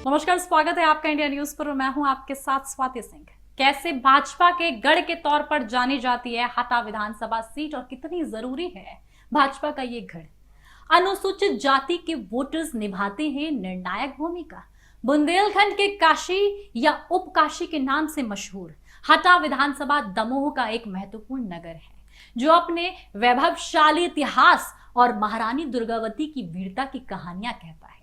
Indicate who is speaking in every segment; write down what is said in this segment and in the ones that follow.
Speaker 1: नमस्कार, स्वागत है आपका इंडिया न्यूज पर। मैं हूं आपके साथ स्वाति सिंह। कैसे भाजपा के गढ़ के तौर पर जानी जाती है हटा विधानसभा सीट और कितनी जरूरी है भाजपा का ये गढ़। अनुसूचित जाति के वोटर्स निभाते हैं निर्णायक भूमिका। बुंदेलखंड के काशी या उप काशी के नाम से मशहूर हटा विधानसभा दमोह का एक महत्वपूर्ण नगर है, जो अपने वैभवशाली इतिहास और महारानी दुर्गावती की वीरता की कहानियां कहता है।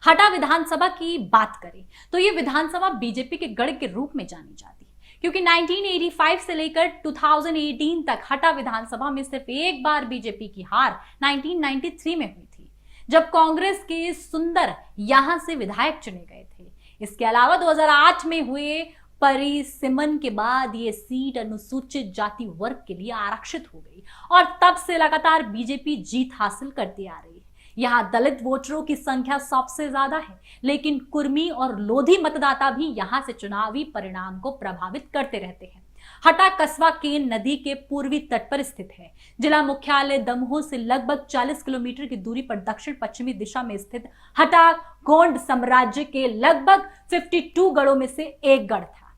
Speaker 1: हटा विधानसभा की बात करें तो ये विधानसभा बीजेपी के गढ़ के रूप में जानी जाती है, क्योंकि 1985 से लेकर 2018 तक हटा विधानसभा में सिर्फ एक बार बीजेपी की हार 1993 में हुई थी, जब कांग्रेस के सुंदर यहां से विधायक चुने गए थे। इसके अलावा 2008 में हुए परिसीमन के बाद ये सीट अनुसूचित जाति वर्ग के लिए आरक्षित हो गई और तब से लगातार बीजेपी जीत हासिल करती आ रही है। यहाँ दलित वोटरों की संख्या सबसे ज्यादा है, लेकिन कुर्मी और लोधी मतदाता भी यहाँ से चुनावी परिणाम को प्रभावित करते रहते हैं। हटा कस्बा केन नदी के पूर्वी तट पर स्थित है। जिला मुख्यालय दमोह से लगभग 40 किलोमीटर की दूरी पर दक्षिण पश्चिमी दिशा में स्थित हटा गोंड साम्राज्य के लगभग 52 गढ़ों में से एक गढ़ था।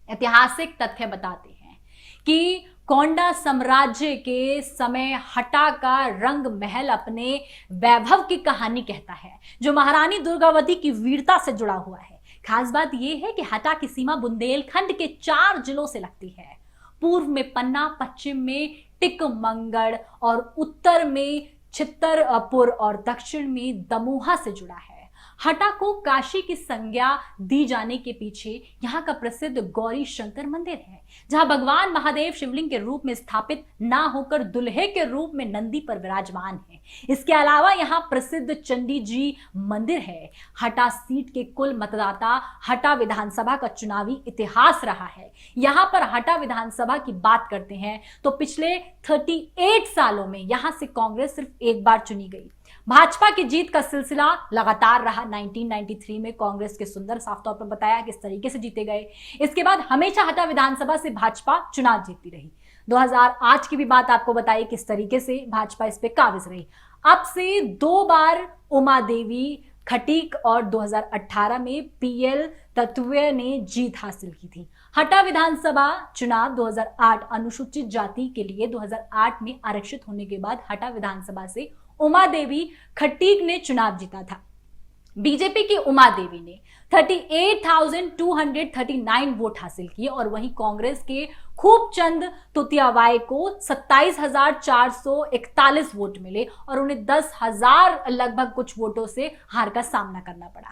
Speaker 1: ऐतिहासिक तथ्य बताते हैं कि कोंडा साम्राज्य के समय हटा का रंग महल अपने वैभव की कहानी कहता है, जो महारानी दुर्गावती की वीरता से जुड़ा हुआ है। खास बात यह है कि हटा की सीमा बुंदेलखंड के 4 जिलों से लगती है। पूर्व में पन्ना, पश्चिम में टिकमगढ़ और उत्तर में छितरपुर और दक्षिण में दमोहा से जुड़ा है। हटा को काशी की संज्ञा दी जाने के पीछे यहाँ का प्रसिद्ध गौरी शंकर मंदिर है, जहाँ भगवान महादेव शिवलिंग के रूप में स्थापित ना होकर दुल्हे के रूप में नंदी पर विराजमान है। इसके अलावा यहाँ प्रसिद्ध चंडी जी मंदिर है। हटा सीट के कुल मतदाता हटा विधानसभा का चुनावी इतिहास रहा है। यहाँ पर हटा विधानसभा की बात करते हैं तो पिछले 38 सालों में यहाँ से कांग्रेस सिर्फ एक बार चुनी गई। भाजपा की जीत का सिलसिला लगातार रहा। 1993 में कांग्रेस के सुंदर साफ तौर पर बताया किस तरीके से जीते गए। इसके बाद हमेशा हटा विधानसभा से भाजपा चुनाव जीतती रही। 2008 की भी बात आपको बताई किस तरीके से भाजपा इस पे काबिज रही। अब से 2 बार उमा देवी खटीक और 2018 में पीएल तत्वे ने जीत हासिल की थी। हटा विधानसभा चुनाव 2008 अनुसूचित जाति के लिए 2008 में आरक्षित होने के बाद हटा विधानसभा से उमा देवी खटीक ने चुनाव जीता था। बीजेपी की उमा देवी ने 38,239 वोट हासिल किए और वहीं कांग्रेस के खूबचंद तुतियावाई को 27,441 वोट मिले और उन्हें 10,000 लगभग कुछ वोटों से हार का सामना करना पड़ा।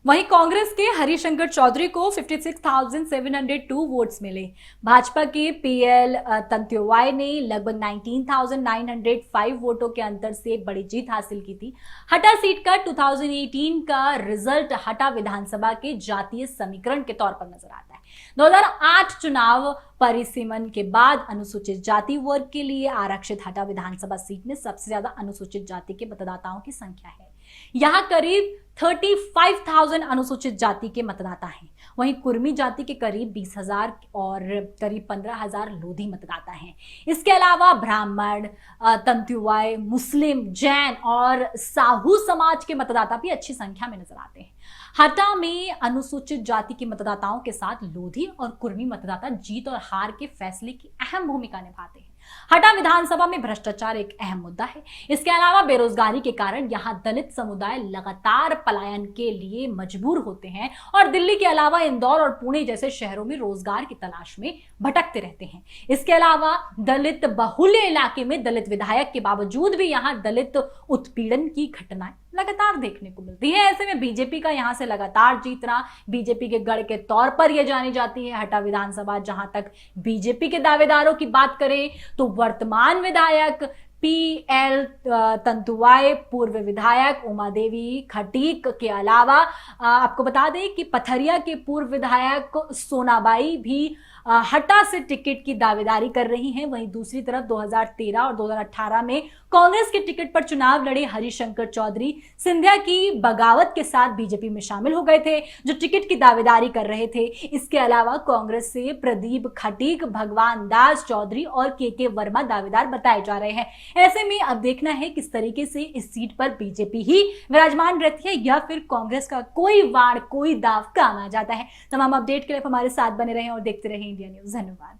Speaker 1: वहीं कांग्रेस के हरिशंकर चौधरी को 56,702 वोट्स मिले। भाजपा के पीएल तंत्योवाई ने लगभग 19,905 वोटों के अंतर से बड़ी जीत हासिल की थी। हटा सीट का 2018 का रिजल्ट हटा विधानसभा के जातीय समीकरण के तौर पर नजर आता है। 2008 चुनाव परिसीमन के बाद अनुसूचित जाति वर्ग के लिए आरक्षित हटा विधानसभा सीट में सबसे ज्यादा अनुसूचित जाति के मतदाताओं की संख्या है। यहाँ करीब 35,000 अनुसूचित जाति के मतदाता हैं। वहीं कुर्मी जाति के करीब 20,000 और करीब 15,000 लोधी मतदाता हैं। इसके अलावा ब्राह्मण, तंतुवाय, मुस्लिम, जैन और साहू समाज के मतदाता भी अच्छी संख्या में नजर आते हैं। हटा में अनुसूचित जाति के मतदाताओं के साथ लोधी और कुर्मी मतदाता जीत और हार के फैसले की अहम भूमिका निभाते हैं। हटा विधानसभा में भ्रष्टाचार एक अहम मुद्दा है। इसके अलावा बेरोजगारी के कारण यहाँ दलित समुदाय लगातार पलायन के लिए मजबूर होते हैं और दिल्ली के अलावा इंदौर और पुणे जैसे शहरों में रोजगार की तलाश में भटकते रहते हैं। इसके अलावा दलित बहुल्य इलाके में दलित विधायक के बावजूद भी यहाँ दलित उत्पीड़न की घटनाएं लगातार देखने को मिलती है। ऐसे में बीजेपी का यहाँ से लगातार जीतना बीजेपी के गढ़ के तौर पर यह जानी जाती है हटा विधानसभा। जहां तक बीजेपी के दावेदारों की बात करें तो वर्तमान विधायक पीएल तंतुवाई, पूर्व विधायक उमा देवी खटीक के अलावा आपको बता दें कि पथरिया के पूर्व विधायक सोनाबाई भी हटा से टिकट की दावेदारी कर रही हैं। वहीं दूसरी तरफ 2013 और 2018 में कांग्रेस के टिकट पर चुनाव लड़े हरिशंकर चौधरी सिंधिया की बगावत के साथ बीजेपी में शामिल हो गए थे, जो टिकट की दावेदारी कर रहे थे। इसके अलावा कांग्रेस से प्रदीप खटीक, भगवान दास चौधरी और के वर्मा दावेदार बताए जा रहे हैं। ऐसे में अब देखना है किस तरीके से इस सीट पर बीजेपी ही विराजमान रहती है या फिर कांग्रेस का कोई वाण, कोई दाव काम आ जाता है। तमाम अपडेट के लिए हमारे साथ बने रहें और देखते रहें इंडिया न्यूज। धन्यवाद।